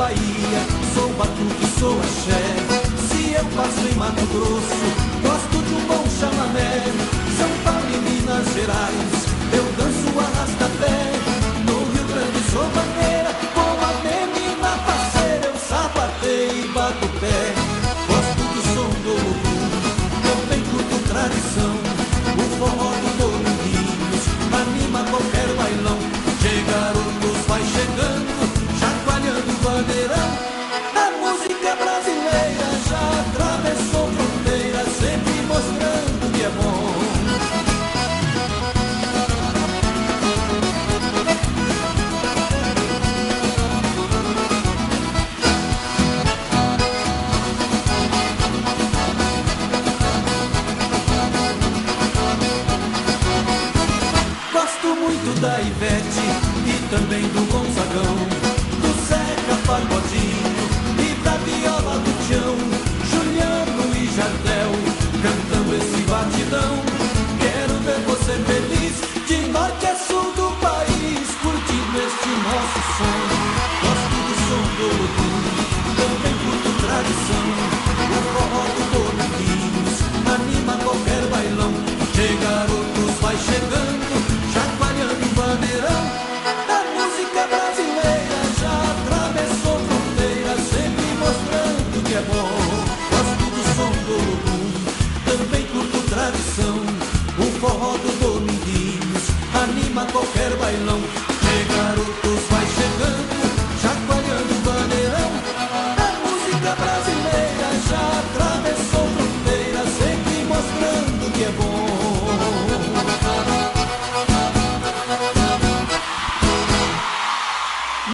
Bahia, sou batuque, sou axé. Se eu passo em Mato Grosso, gosto de um bom chamamé. São Paulo e Minas Gerais, eu danço arrasta-pé. No Rio Grande sou bandeira, com a menina parceira eu sapateio e bato o pé. Gosto do som do Lulu, também curto tradição. O forró do Dominguinhos anima qualquer bailão. Che garotos vai chegando, chacoalhando o bandeirão. A música brasileira já atravessou fronteiras, sempre mostrando que é bom. Gosto muito da Ivete e também do Gonzagão, do Zeca Pagodinho e da viola do Tião, Juliano e Jardel cantando esse batidão. Quero ver você feliz, de norte a sul do país, curtindo este nosso som. Gosto do som do Lodum, também curto tradição. O forró do Dominguinhos anima qualquer bailão. Che garotos vai chegando, chacoalhando o bandeirão. A música brasileira já atravessou fronteiras, sempre mostrando que é bom. Gosto do som do Lodum, também curto tradição. O forró do Dominguinhos anima qualquer bailão. Che garotos vai chegando, chacoalhando o bandeirão. A música brasileira já atravessou